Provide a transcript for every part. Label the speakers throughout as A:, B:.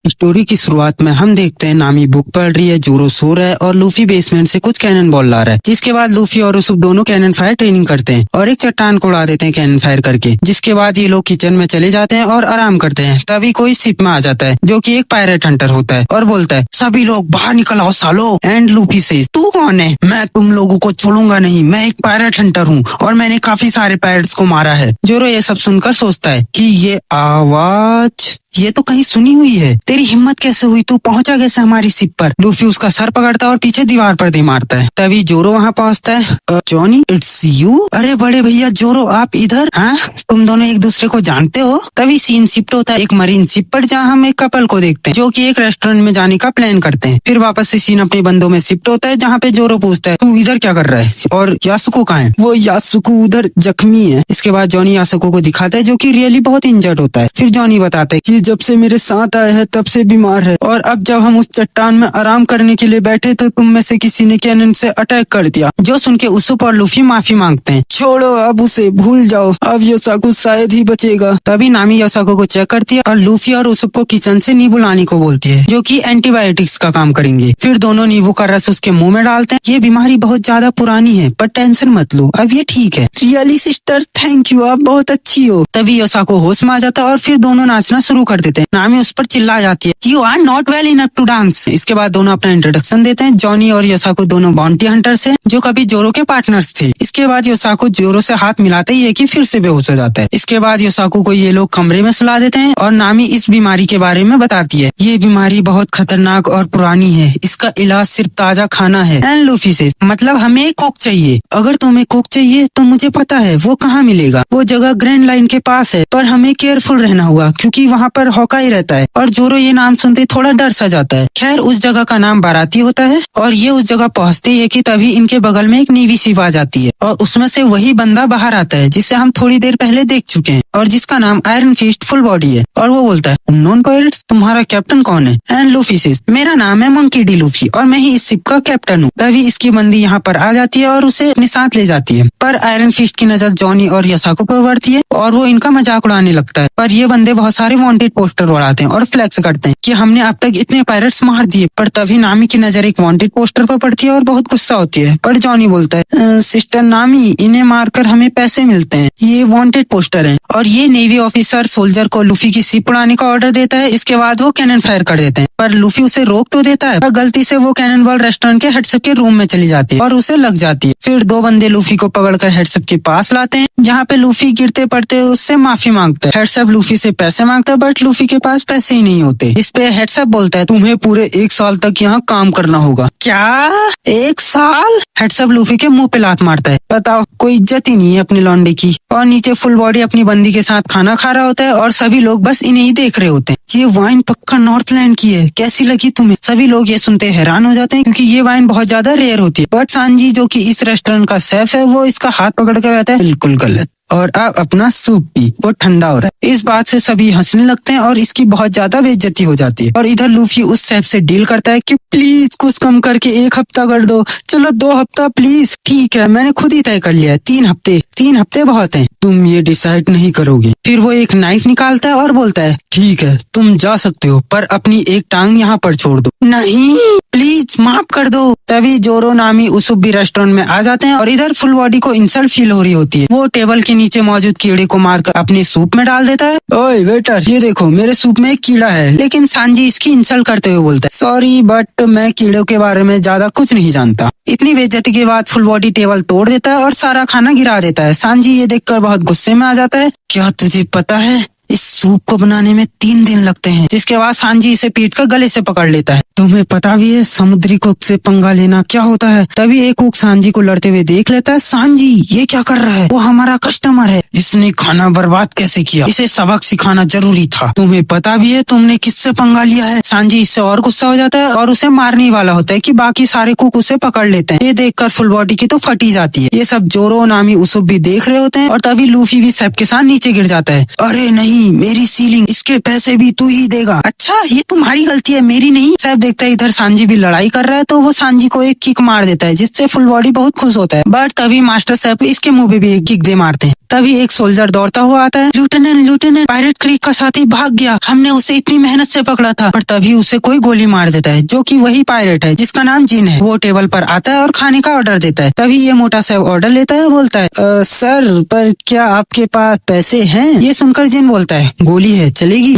A: Story की शुरुआत में हम देखते हैं नामी बुक पढ़ रही है, जोरो सो रहा है और लूफी बेसमेंट से कुछ कैनन बॉल ला रहा है। जिसके बाद लूफी और उसूब दोनों कैनन फायर ट्रेनिंग करते हैं और एक चट्टान को उड़ा देते हैं कैनन फायर करके। जिसके बाद ये लोग किचन में चले जाते हैं और आराम करते हैं। तभी कोई शिप में आ जाता है जो कि एक पायरेट हंटर होता है और बोलता है, सभी लोग बाहर निकल आओ सालो। एंड लूफी से, तू कौन है? मैं तुम लोगों को छोड़ूंगा नहीं, मैं एक पायरेट हंटर हूँ और मैंने काफी सारे पायरेट्स को मारा है। जोरो ये सब सुनकर सोचता है कि ये आवाज ये तो कहीं सुनी हुई है। तेरी हिम्मत कैसे हुई? तू पहुंचा कैसे हमारी शिप पर? लूफी उसका सर पकड़ता है और पीछे दीवार पर दे मारता है। तभी जोरो वहां पहुंचता है। Johnny, it's you? अरे बड़े भैया जोरो, आप इधर? हाँ, तुम दोनों एक दूसरे को जानते हो? तभी सीन शिफ्ट होता है एक मरीन शिप पर, जहाँ हम एक कपल को देखते हैं जो कि एक रेस्टोरेंट में जाने का प्लान करते हैं। फिर वापस से सीन अपने बंदों में शिफ्ट होता है, जहाँ पे जोरो पूछता है, तू इधर क्या कर रहा है? और यासुको कहाँ है? वो यासुको उधर जख्मी है। इसके बाद जॉनी यासुको को दिखाता है जो कि रियली बहुत इंजर्ड होता है। फिर जॉनी बताता है कि जब से मेरे साथ आया है तब से बीमार है और अब जब हम उस चट्टान में आराम करने के लिए बैठे तो तुम में से किसी ने कैनन से अटैक कर दिया। जो सुन के उसूब और लूफी माफी मांगते हैं। छोड़ो अब उसे, भूल जाओ, अब योसाकु शायद ही बचेगा। तभी नामी योसाकु को चेक करती है और लूफी और उसूब को किचन से नींबू लाने को बोलती है जो कि एंटीबायोटिक्स का काम करेंगे। फिर दोनों नींबू का रस उसके मुंह में डालते हैं। ये बीमारी बहुत ज्यादा पुरानी है पर टेंशन मत लो, अब ये ठीक है। रियली सिस्टर, थैंक यू, आप बहुत अच्छी हो। तभी योसाकु होश में आ जाता है और फिर दोनों नाचना शुरू कर देते हैं। नामी उस पर चिल्ला जाती है, you are not well enough to dance. इसके बाद दोनों अपना इंट्रोडक्शन देते हैं। जॉनी और योसाकु दोनों बाउंटी हंटर्स हैं जो कभी जोरो के पार्टनर्स थे। इसके बाद योसाकु जोरो से हाथ मिलाते ही है कि फिर से बेहोश हो जाता है। इसके बाद योसाकु को ये लोग कमरे में सुला देते हैं और नामी इस बीमारी के बारे में बताती है। ये बीमारी बहुत खतरनाक और पुरानी है, इसका इलाज सिर्फ ताजा खाना है। एंड लूफी से, मतलब हमें कोक चाहिए। अगर तुम्हें कोक चाहिए तो मुझे पता है वो कहाँ मिलेगा। वो जगह ग्रैंड लाइन के पास है, पर हमें केयरफुल रहना होगा क्योंकि वहाँ पर हॉकाई रहता है। और जोरो ये नाम सुनते थोड़ा डर सा जाता है। खैर उस जगह का नाम बाराती होता है और ये उस जगह पहुंचते ही है कि तभी इनके बगल में एक नेवी शिप आ जाती है और उसमें से वही बंदा बाहर आता है जिसे हम थोड़ी देर पहले देख चुके हैं और जिसका नाम आयरन फिस्ट फुल बॉडी है। और वो बोलता है, अननोन पायरेट्स, तुम्हारा कैप्टन कौन है? एंड लूफी से, मेरा नाम है मंकी डी लूफी और मैं ही इस शिप का कैप्टन हूँ। तभी इसकी बंदी यहाँ पर आ जाती है और उसे अपने साथ ले जाती है। पर आयरन फिस्ट की नजर जॉनी और योसाकु पर पड़ती है और वो इनका मजाक उड़ाने लगता है। पर ये बंदे बहुत सारे वांटेड पोस्टर उड़ाते हैं और फ्लेक्स करते हैं कि हमने अब तक इतने पायरेट्स मार दिए। पर तभी नामी की नजर एक वांटेड पोस्टर पर पड़ती है और बहुत गुस्सा होती है। पर जॉनी बोलता है, सिस्टर नामी, इन्हें मारकर हमें पैसे मिलते हैं, ये वांटेड पोस्टर है। और ये नेवी ऑफिसर सोल्जर को लूफी की शिप उड़ाने का ऑर्डर देता है। इसके बाद वो कैनन फायर कर देते हैं पर लूफी उसे रोक तो देता है पर गलती से वो कैनन बॉल रेस्टोरेंट के हेडसप के रूम में चली जाती है और उसे लग जाती है। फिर दो बंदे लूफी को पकड़कर हेडसप के पास लाते हैं जहाँ पे लूफी गिरते पड़ते उससे माफी मांगता है। हेडसप लूफी से पैसे मांगता है बट लूफी के पास पैसे ही नहीं होते। इस पे हेडसप बोलता है, तुम्हें पूरे 1 साल तक यहाँ काम करना होगा। क्या 1 साल? हेडसप लूफी के मुंह पे लात मारता है। बताओ, कोई इज्जत ही नहीं है अपनी लौंडे की। और नीचे फुल बॉडी अपनी बंदी के साथ खाना खा रहा होता है और सभी लोग बस इन्हें ही देख रहे होते हैं। ये वाइन पक्का नॉर्थलैंड की है, कैसी लगी तुम्हें? सभी लोग ये सुनते हैरान हो जाते हैं क्योंकि ये वाइन बहुत ज्यादा रेयर होती है। बट सांजी जो कि इस रेस्टोरेंट का शेफ है वो इसका हाथ पकड़ कर कहता है, बिल्कुल गलत, और अब अपना सूप पी, वो ठंडा हो रहा है। इस बात से सभी हंसने लगते हैं और इसकी बहुत ज्यादा बेइज्जती हो जाती है। और इधर लूफी उस शेफ से डील करता है कि प्लीज कुछ कम करके 1 हफ्ता कर दो, चलो 2 हफ्ता प्लीज। ठीक है, मैंने खुद ही तय कर लिया है, 3 हफ्ते बहुत हैं, तुम ये डिसाइड नहीं करोगे। फिर वो एक नाइफ निकालता है और बोलता है, ठीक है तुम जा सकते हो पर अपनी एक टांग यहाँ पर छोड़ दो। नहीं प्लीज माफ कर दो। तभी जोरो नामी उसूब भी रेस्टोरेंट में आ जाते हैं और इधर फुल बॉडी को इंसल्ट फील हो रही होती है। वो टेबल के नीचे मौजूद कीड़े को मारकर अपने सूप में डाल देता है। ओए वेटर, ये देखो मेरे सूप में एक कीड़ा है। लेकिन सांजी इसकी इंसल्ट करते हुए बोलता है, सॉरी बट मैं कीड़ों के बारे में ज्यादा कुछ नहीं जानता। इतनी बेइज्जती के बाद फुल बॉडी टेबल तोड़ देता है और सारा खाना गिरा देता है। सांजी ये देखकर बहुत गुस्से में आ जाता है, क्या तुझे पता है इस सूप को बनाने में 3 दिन लगते हैं। जिसके बाद सांजी इसे पीट कर गले से पकड़ लेता है। तुम्हें पता भी है समुद्री कुक से पंगा लेना क्या होता है? तभी एक कुक सांजी को लड़ते हुए देख लेता है। सांजी ये क्या कर रहा है? वो हमारा कस्टमर है, इसने खाना बर्बाद कैसे किया? इसे सबक सिखाना जरूरी था। तुम्हें पता भी है तुमने किससे पंगा लिया है? सांजी इससे और गुस्सा हो जाता है और उसे मारने वाला होता है कि बाकी सारे कुक उसे पकड़ लेते हैं। ये देखकर फुल बॉडी की तो फटी जाती है। ये सब जोरो नामी उसूब भी देख रहे होते हैं और तभी लूफी भी सब के साथ नीचे गिर जाता है। अरे नहीं, नहीं, मेरी सीलिंग, इसके पैसे भी तू ही देगा। अच्छा, ये तुम्हारी गलती है, मेरी नहीं। सैफ देखता है इधर सांजी भी लड़ाई कर रहा है, तो वो सांजी को एक किक मार देता है, जिससे फुल बॉडी बहुत खुश होता है। बट तभी मास्टर सैफ इसके मुंह पे भी एक किक दे मारते हैं। तभी एक सोल्जर दौड़ता हुआ आता है। लेफ्टिनेंट, लेफ्टिनेंट, पायरेट क्रीक का साथी भाग गया, हमने उसे इतनी मेहनत से पकड़ा था। पर तभी उसे कोई गोली मार देता है, जो कि वही पायरेट है जिसका नाम जिन है। वो टेबल पर आता है और खाने का ऑर्डर देता है। तभी ये मोटा सैफ ऑर्डर लेता है, बोलता है सर, पर क्या आपके पास पैसे हैं? ये सुनकर जिन बोलता है, गोली है, चलेगी?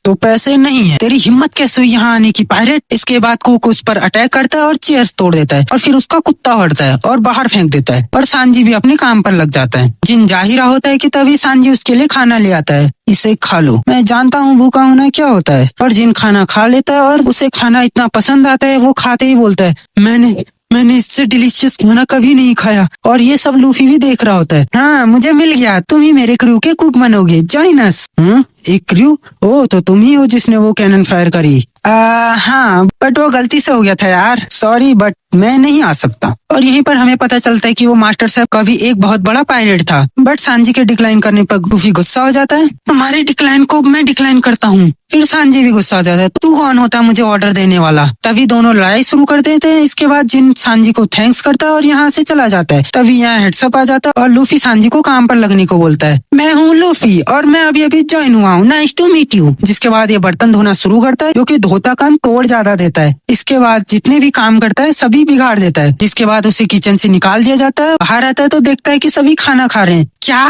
A: तो पैसे नहीं है। तेरी हिम्मत कैसे हुई यहाँ आने की, पायरेट? इसके बाद कुक उस पर अटैक करता है और चेयर्स तोड़ देता है, और फिर उसका कुत्ता हटता है और बाहर फेंक देता है। पर सांजी भी अपने काम पर लग जाता है। जिन जा ही रहा होता है कि तभी सांजी उसके लिए खाना ले आता है। इसे खा लो, मैं जानता हूँ भूखा होना क्या होता है। पर जिन खाना खा लेता है और उसे खाना इतना पसंद आता है, वो खाते ही बोलता है, मैंने इससे डिलीशियस खाना कभी नहीं खाया। और ये सब लूफी भी देख रहा होता है। हाँ, मुझे मिल गया, तुम ही मेरे क्रू के कुक बनोगे, जॉइन अस। एक क्रू? ओ, तो तुम ही हो जिसने वो कैनन फायर करी? हाँ, बट वो गलती से हो गया था यार, सॉरी, बट मैं नहीं आ सकता। और यहीं पर हमें पता चलता है कि वो मास्टर साहब का भी एक बहुत बड़ा पायरेट था। बट सांजी के डिक्लाइन करने पर गुफी गुस्सा हो जाता है। तुम्हारे डिक्लाइन को मैं डिक्लाइन करता हूँ। फिर सांजी भी गुस्सा हो जाता है, तू कौन होता है मुझे ऑर्डर देने वाला? तभी दोनों लड़ाई शुरू कर देते हैं। इसके बाद जिन सांजी को थैंक्स करता है और यहाँ से चला जाता है। तभी यहाँ हेड्सअप आ जाता है और लूफी सांजी को काम पर लगने को बोलता है। मैं हूँ लूफी और मैं अभी अभी ज्वाइन हुआ हूँ, नाइस टू मीट यू। जिसके बाद ये बर्तन धोना शुरू करता है, जो कि धोता काम तोड़ ज्यादा देता है। इसके बाद जितने भी काम करता है सभी बिगाड़ देता है। जिसके बाद उसे किचन से निकाल दिया जाता है। बाहर आता है तो देखता है कि सभी खाना खा रहे हैं। क्या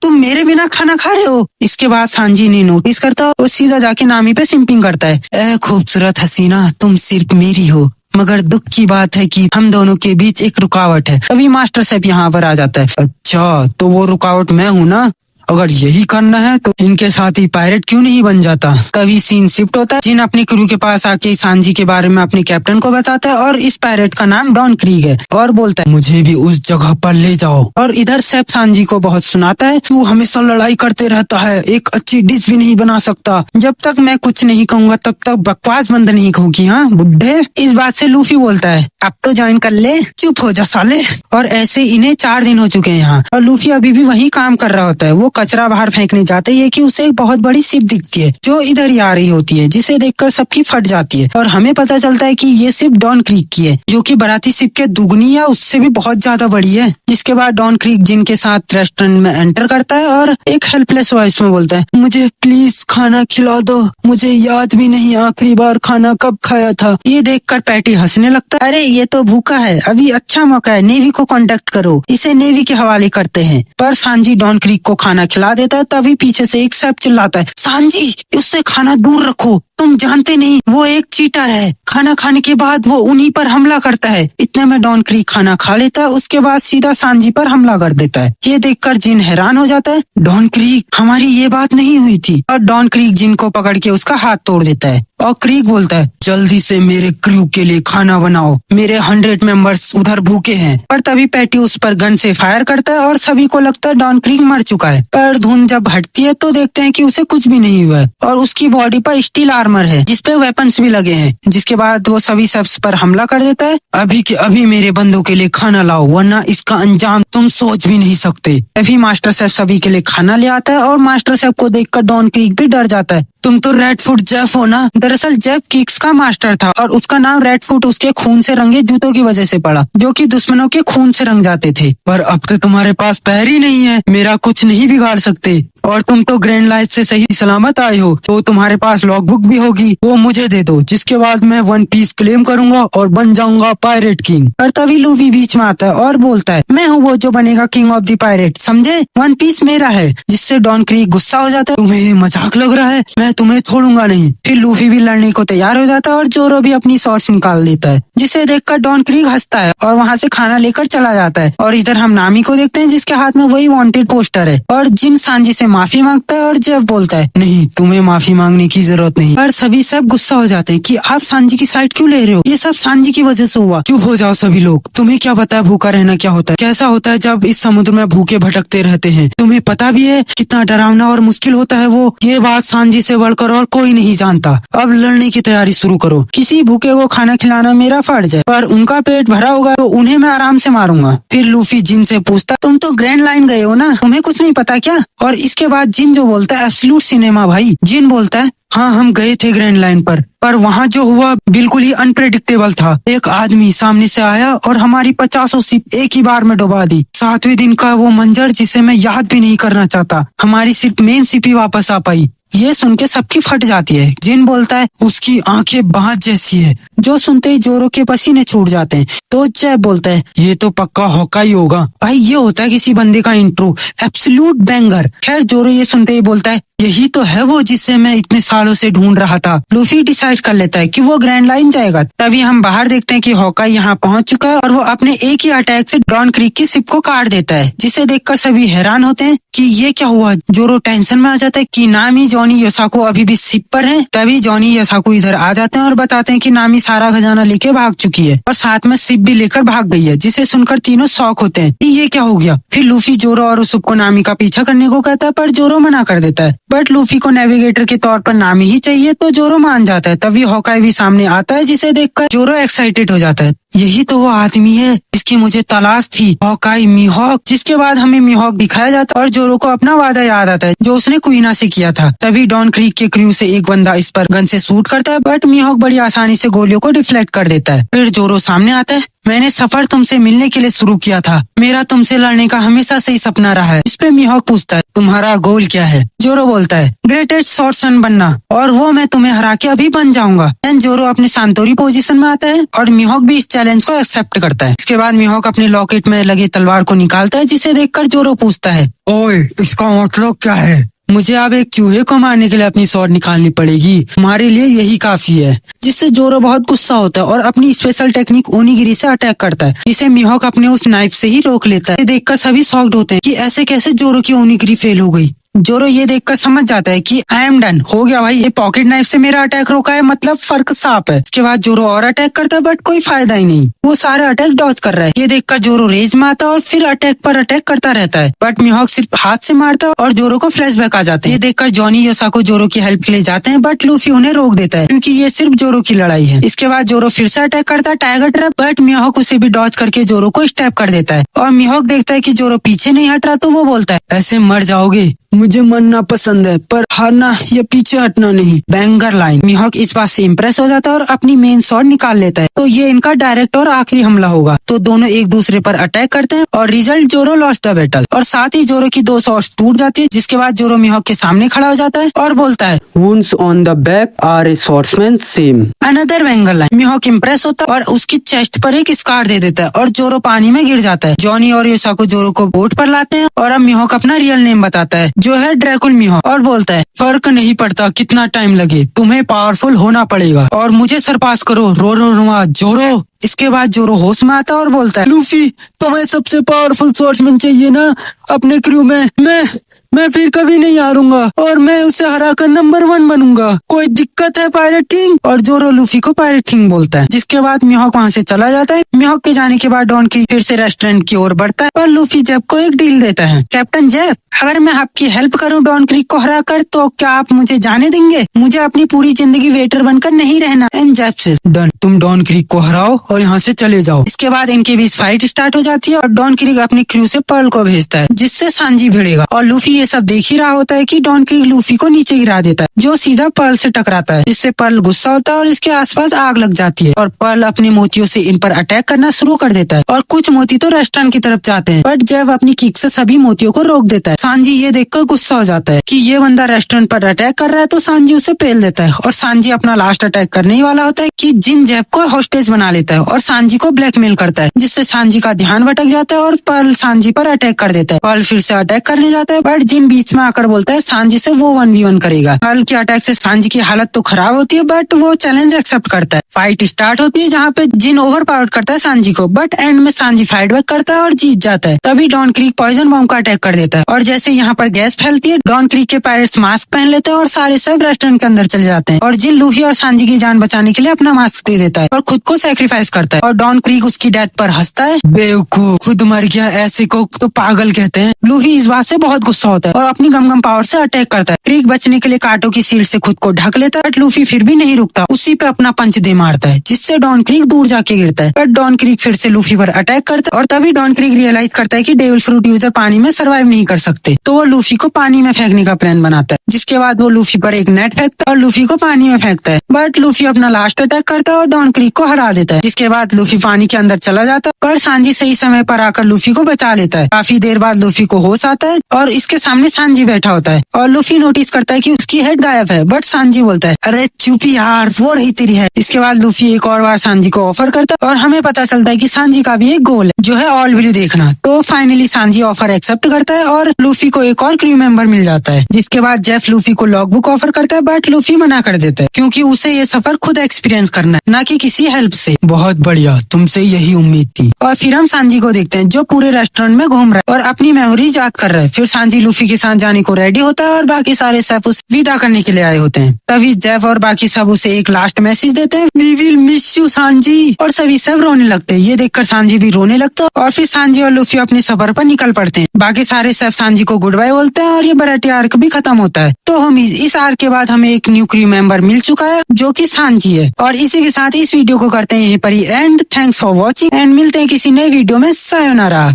A: तुम मेरे बिना खाना खा रहे हो? इसके बाद सांजी ने नोटिस करता और सीधा जाके नामी पे सिंपिंग करता है। ए खूबसूरत हसीना, तुम सिर्फ मेरी हो, मगर दुख की बात है कि हम दोनों के बीच एक रुकावट है। तभी मास्टर साहब यहाँ पर आ जाता है। अच्छा, तो वो रुकावट मैं हूँ ना? अगर यही करना है तो इनके साथ ही पायरेट क्यों नहीं बन जाता? तभी सीन शिफ्ट होता है। जिन अपनी क्रू के पास आके सांजी के बारे में अपने कैप्टन को बताता है और इस पायरेट का नाम डॉन क्रीग है और बोलता है, मुझे भी उस जगह पर ले जाओ। और इधर सैफ सांजी को बहुत सुनाता है, तू हमेशा लड़ाई करते रहता है, एक अच्छी डिश भी नहीं बना सकता। जब तक मैं कुछ नहीं कहूँगा तब तक बकवास बंद नहीं होगी, हाँ बुड्ढे? इस बात से लूफी बोलता है, अब तो ज्वाइन कर ले, चुप हो जा साले। और ऐसे इन्हें 4 दिन हो चुके हैं यहाँ, और लूफी अभी भी वही काम कर रहा होता है। वो कचरा बाहर फेंकने जाते ही है कि उसे एक बहुत बड़ी शिप दिखती है जो इधर ही आ रही होती है, जिसे देखकर सबकी फट जाती है। और हमें पता चलता है कि ये शिप डॉन क्रीक की है, जो कि बराती शिप के दुगनी या उससे भी बहुत ज्यादा बड़ी है। जिसके बाद डॉन क्रीक जिनके साथ रेस्टोरेंट में एंटर करता है और एक हेल्पलेस वॉइस में बोलता है, मुझे प्लीज खाना खिला दो, मुझे याद भी नहीं आखिरी बार खाना कब खाया था। ये देखकर पैटी हंसने लगता है, अरे ये तो भूखा है, अभी अच्छा मौका है, नेवी को कांटेक्ट करो, इसे नेवी के हवाले करते हैं। पर सांजी डॉन क्रीक को खाना खिला देता है। तभी पीछे से एक सैफ चिल्लाता है, सांजी उससे खाना दूर रखो, तुम जानते नहीं वो एक चीटर है। खाना खाने के बाद वो उन्हीं पर हमला करता है। इतने में डॉन क्रीक खाना खा लेता है, उसके बाद सीधा सांजी पर हमला कर देता है। ये देखकर जिन हैरान हो जाता है, डॉन क्रीक, हमारी ये बात नहीं हुई थी। और डॉन क्रीक जिन को पकड़ के उसका हाथ तोड़ देता है और क्रीक बोलता है, जल्दी से मेरे क्रू के लिए खाना बनाओ, मेरे 100 मेंबर्स उधर भूखे हैं। पर तभी पैटी उस पर गन से फायर करता है और सभी को लगता है डॉन क्रीक मर चुका है। पर धुंध जब हटती है तो देखते हैं कि उसे कुछ भी नहीं हुआ है और उसकी बॉडी पर स्टील आर्मर है जिसपे वेपन्स भी लगे हैं। जिसके बाद वो सभी सबस पर हमला कर देता है, अभी के अभी मेरे बंदों के लिए खाना लाओ, वरना इसका अंजाम तुम सोच भी नहीं सकते। तभी मास्टर साहब सभी के लिए खाना ले आता है और मास्टर साहब को देखकर डॉन क्रीक भी डर जाता है। तुम तो रेडफुट जेफ हो ना? दरअसल जेफ किक्स का मास्टर था और उसका नाम रेडफुट उसके खून से रंगे जूतों की वजह से पड़ा, जो कि दुश्मनों के खून से रंग जाते थे। पर अब तो तुम्हारे पास पैर ही नहीं है, मेरा कुछ नहीं बिगाड़ सकते। और तुम तो ग्रैंड लाइट से सही सलामत आए हो, तो तुम्हारे पास लॉग बुक भी होगी, वो मुझे दे दो, जिसके बाद मैं 1 पीस क्लेम करूंगा और बन जाऊंगा पायरेट किंग। पर तभी लूफी बीच में आता है और बोलता है, मैं हूँ वो जो बनेगा किंग ऑफ द पायरेट, समझे? 1 पीस मेरा है। जिससे डॉन क्रीक गुस्सा हो जाता है, तुम्हें ये मजाक लग रहा है, मैं तुम्हें छोड़ूंगा नहीं। फिर लूफी भी लड़ने को तैयार हो जाता है और जोरो भी अपनी शॉर्ट्स निकाल लेता है, जिसे देखकर डॉन क्रीक हंसता है और वहाँ से खाना लेकर चला जाता है। और इधर हम नामी को देखते हैं जिसके हाथ में वही वांटेड पोस्टर है और जिन सांजी से माफी मांगता है और जेफ बोलता है, नहीं तुम्हें माफी मांगने की जरूरत नहीं। पर सभी सब गुस्सा हो जाते हैं कि आप सांजी की साइड क्यों ले रहे हो, ये सब सांजी की वजह से हुआ। चुप हो जाओ सभी लोग, तुम्हें क्या पता है भूखा रहना क्या होता है, कैसा होता है जब इस समुद्र में भूखे भटकते रहते हैं, तुम्हें पता भी है कितना डरावना और मुश्किल होता है वो। ये बात सांजी से बढ़कर और कोई नहीं जानता। अब लड़ने की तैयारी शुरू करो। किसी भूखे को खाना खिलाना मेरा फर्ज है, पर उनका पेट भरा होगा तो उन्हें मैं आराम से मारूंगा। फिर लूफी जिन से पूछता, तुम तो ग्रैंड लाइन गए हो ना, तुम्हें कुछ नहीं पता क्या? और इसके बाद जिन जो बोलता है, एब्सोल्यूट सिनेमा भाई। जिन बोलता है, हाँ हम गए थे ग्रैंड लाइन पर वहाँ जो हुआ बिल्कुल ही अनप्रेडिक्टेबल था। एक आदमी सामने से आया और हमारी 50 शिप एक ही बार में डुबा दी। 7वें दिन का वो मंजर जिसे मैं याद भी नहीं करना चाहता। हमारी सिर्फ मेन शिप ही वापस आ पाई। ये सुन के सबकी फट जाती है। जिन बोलता है, उसकी आंखें बांस जैसी है, जो सुनते ही जोरो के पसीने छूट जाते हैं। तो जैब बोलता है, ये तो पक्का हॉकाई होगा। भाई ये होता है किसी बंदे का इंट्रो, एब्सोल्यूट बैंगर। खैर जोरो ये सुनते ही बोलता है, यही तो है वो जिसे मैं इतने सालों से ढूंढ रहा था। लूफी डिसाइड कर लेता है कि वो ग्रैंड लाइन जाएगा। तभी हम बाहर देखते हैं कि हॉकाई यहाँ पहुंच चुका है और वो अपने एक ही अटैक से डॉन क्रीक की शिप को काट देता है, जिसे देखकर सभी हैरान होते हैं कि ये क्या हुआ। जोरो टेंशन में आ जाता है कि नामी, जॉनी, योसाको अभी भी शिप पर हैं। तभी जॉनी, योसाको इधर आ जाते हैं और बताते हैं कि नामी सारा खजाना लेके भाग चुकी है और साथ में शिप भी लेकर भाग गई है, जिसे सुनकर तीनों शॉक होते हैं कि ये क्या हो गया। फिर लूफी जोरो और उसुप को नामी का पीछा करने को कहता है, पर जोरो मना कर देता है। बट लूफी को नेविगेटर के तौर पर नामी ही चाहिए, तो जोरो मान जाता है। तभी हॉकाई भी सामने आता है, जिसे देखकर जोरो एक्साइटेड हो जाता है। यही तो वो आदमी है जिसकी मुझे तलाश थी, हॉकाई मीहॉक। जिसके बाद हमें मीहॉक दिखाया जाता है और जोरो को अपना वादा याद आता है जो उसने क्वीना से किया था। तभी डॉन क्रीक के क्रू से एक बंदा इस पर गन से शूट करता है, बट मीहॉक बड़ी आसानी से गोलियों को डिफ्लेक्ट कर देता है। फिर जोरो सामने आता है, मैंने सफर तुमसे मिलने के लिए शुरू किया था, मेरा तुमसे लड़ने का हमेशा से ही सपना रहा है। इस पे मीहॉक पूछता है, तुम्हारा गोल क्या है? जोरो बोलता है, ग्रेटेस्ट स्वॉर्ड्समैन बनना, और वो मैं तुम्हें हरा के अभी बन जाऊंगा। एंड जोरो अपने सांतोरी पोजीशन में आता है और मीहॉक भी इस चैलेंज को एक्सेप्ट करता है। इसके बाद मीहॉक अपने लॉकेट में लगे तलवार को निकालता है, जिसे देखकर जोरो पूछता है, ओए इसका मतलब क्या है? मुझे अब एक चूहे को मारने के लिए अपनी स्वॉर्ड निकालनी पड़ेगी, तुम्हारे लिए यही काफी है। जिससे जोरो बहुत गुस्सा होता है और अपनी स्पेशल टेक्निक ओनिगिरी से अटैक करता है, जिसे मीहॉक अपने उस नाइफ से ही रोक लेता है। देखकर सभी शॉक्ड होते हैं कि ऐसे कैसे जोरो की ओनिगिरी फेल हो गई। जोरो ये देखकर समझ जाता है कि आई एम डन, हो गया भाई, ये पॉकेट नाइफ से मेरा अटैक रोका है, मतलब फर्क साफ है। इसके बाद जोरो और अटैक करता है, बट कोई फायदा ही नहीं, वो सारे अटैक डॉज कर रहा है। ये देखकर जोरो रेज में आता है और फिर अटैक पर अटैक करता रहता है, बट मीहॉक सिर्फ हाथ से मारता है और जोरो को फ्लैशबैक आ जाते हैं। ये देखकर जॉनी, योसाको जोरो की हेल्प के लिए जाते हैं, बट लूफी उन्हें रोक देता है क्योंकि ये सिर्फ जोरो की लड़ाई है। इसके बाद जोरो फिर से अटैक करता है टाइगर ट्रैप, बट मीहॉक उसे भी डॉज करके जोरो को स्टैप कर देता है। और मीहॉक देखता है कि जोरो पीछे नहीं हट रहा, तो वो बोलता है, ऐसे मर जाओगे, मुझे मरना पसंद है पर हारना या पीछे हटना नहीं। Banger line. मीहॉक इस बात से इम्प्रेस हो जाता है और अपनी मेन स्वॉर्ड निकाल लेता है, तो ये इनका डायरेक्ट और आखिरी हमला होगा। तो दोनों एक दूसरे पर अटैक करते हैं और रिजल्ट, जोरो लॉस्ट द बैटल। और साथ ही जोरो की 2 स्वॉर्ड्स टूट जाती है। जिसके बाद जोरो मीहॉक के सामने खड़ा हो जाता है और बोलता है, wounds on the back are a swordsman shame. Another banger line. Mihawk impress होता है और उसकी चेस्ट पर एक स्कार दे देता है और जोरो पानी में गिर जाता है। जॉनी और योसाको जोरो को बोट पर लाते हैं और अब मीहॉक अपना रियल नेम बताता है, जो है ड्रैकुल मीहॉक, और बोलता है, फर्क नहीं पड़ता कितना टाइम लगे, तुम्हें पावरफुल होना पड़ेगा और मुझे सरपास करो रोरोनोआ जोरो। इसके बाद जोरो होश में आता है और बोलता है, लूफी तुम्हें सबसे पावरफुल स्वॉर्ड्समैन चाहिए ना अपने क्रू में? मैं फिर कभी नहीं हारूंगा और मैं उसे हराकर नंबर 1 बनूंगा। कोई दिक्कत है पायरेट किंग? और जोरो लूफी को पायरेट किंग बोलता है। जिसके बाद मीहॉक वहाँ से चला जाता है। मीहॉक के जाने के बाद डॉन क्रीक फिर से रेस्टोरेंट की ओर बढ़ता है और लूफी जैब को एक डील देता है, कैप्टन जैब, अगर मैं आपकी हेल्प करूं डॉन क्रीक को हराकर, तो क्या आप मुझे जाने देंगे? मुझे अपनी पूरी जिंदगी वेटर बनकर नहीं रहना। एंड जैब से, डन, तुम डॉन क्रीक को हराओ और यहाँ से चले जाओ। इसके बाद इनके बीच फाइट स्टार्ट हो जाती है और डॉन क्रीक अपनी क्रू से पर्ल को भेजता है, जिससे सांजी भिड़ेगा। और लूफी ये सब देख ही रहा होता है कि डॉन क्रीक लूफी को नीचे गिरा देता है, जो सीधा पर्ल से टकराता है। इससे पर्ल गुस्सा होता है और इसके आसपास आग लग जाती है और पर्ल अपने मोतियों से इन पर अटैक करना शुरू कर देता है और कुछ मोती तो रेस्टोरेंट की तरफ जाते हैं, बट जैब अपनी किक से सभी मोतियों को रोक देता है। सांजी ये देखकर गुस्सा हो जाता है कि ये बंदा रेस्टोरेंट पर अटैक कर रहा है, तो सांजी उसे पेल देता है और सांजी अपना लास्ट अटैक करने ही वाला होता है कि जिन जैब को हॉस्टेज बना लेता है और सांजी को ब्लैकमेल करता है, जिससे सांजी का ध्यान भटक जाता है और पर्ल सांजी पर अटैक कर देता है। पर्ल फिर से अटैक करने जाता है, बट जिन बीच में आकर बोलता है सांजी से वो 1v1 करेगा। पर्ल के अटैक से सांजी की हालत तो खराब होती है, बट वो चैलेंज एक्सेप्ट करता है। फाइट स्टार्ट होती है जहाँ पे जिन ओवर पावर करता है सांजी को, बट एंड में सांजी फाइट बैक करता है और जीत जाता है। तभी डॉन क्रीक पॉइजन बॉम्ब का अटैक कर देता है और जैसे यहाँ पर गैस फैलती है, डॉन क्रीक के पायरेट्स मास्क पहन लेते हैं और सारे सब रेस्टोरेंट के अंदर चले जाते हैं और जिन लूफी और सांजी की जान बचाने के लिए अपना मास्क दे देता है और खुद को सैक्रिफाइस नोटिस करता है और डॉन क्रीक उसकी डेथ पर हंसता है। बेवकूफ, खुद मर गया, ऐसे को तो पागल कहते हैं। लूफी इस बात से बहुत गुस्सा होता है और अपनी गम पावर से अटैक करता है। क्रीक बचने के लिए कांटों की शील्ड से खुद को ढक लेता है, बट लूफी फिर भी नहीं रुकता, उसी पे अपना पंच दे मारता है, जिससे डॉन क्रीक दूर जाके गिरता है। बट डॉन क्रीक फिर से लूफी पर अटैक करता है और तभी डॉन क्रीक रियलाइज करता है कि डेविल फ्रूट यूजर पानी में सर्वाइव नहीं कर सकते, तो वो लूफी को पानी में फेंकने का प्लान बनाता है, जिसके बाद वो लूफी पर एक नेट फेंकता है और लूफी को पानी में फेंकता है। बट लूफी अपना लास्ट अटैक करता है और डॉन क्रीक को हरा देता है, जिसके बाद लूफी पानी के अंदर चला जाता है, पर सांजी सही समय पर आकर लूफी को बचा लेता है। काफी देर बाद लूफी को होश आता है और इसके सामने सांजी बैठा होता है और लूफी नोटिस करता है कि उसकी हेड गायब है, बट सांजी बोलता है, अरे चुपी यार, वो रही तेरी हेड। इसके बाद लूफी एक और बार सांजी को ऑफर करता है और हमें पता चलता है कि सांजी का भी एक गोल है, जो है ऑल वीडियो देखना। तो फाइनली सांजी ऑफर एक्सेप्ट करता है और लूफी को एक और क्रू मेंबर मिल जाता है। जिसके बाद जेफ लूफी को लॉगबुक ऑफर करता है, बट लूफी मना कर देता है, क्योंकि उसे ये सफर खुद एक्सपीरियंस करना है, न कि किसी हेल्प से। बहुत बढ़िया, तुमसे यही उम्मीद थी। और फिर हम सांजी को देखते हैं, जो पूरे रेस्टोरेंट में घूम रहा है और अपनी मेमोरीज याद कर रहा है। फिर सांजी लूफी के साथ जाने को रेडी होता है और बाकी सारे सेफ उसे विदा करने के लिए आए होते हैं। तभी जेफ और बाकी सब उसे एक लास्ट मैसेज देते हैं, वी विल मिस यू सांजी, और सभी सब रोने लगते हैं। ये देखकर सांजी भी रोने लगता है और फिर सांजी और लूफी अपने सफर पर निकल पड़ते हैं। बाकी सारे सेफ सांजी को गुड बाय बोलते हैं और ये बराटी आर्क भी खत्म होता है। तो हम इस आर्क के बाद हमें एक न्यू क्रू मेंबर मिल चुका है, जो कि सांजी है। और इसी के साथ इस वीडियो को करते हैं यहीं पर ही end. Thanks for watching and मिलते हैं किसी नए वीडियो में। सायोनारा।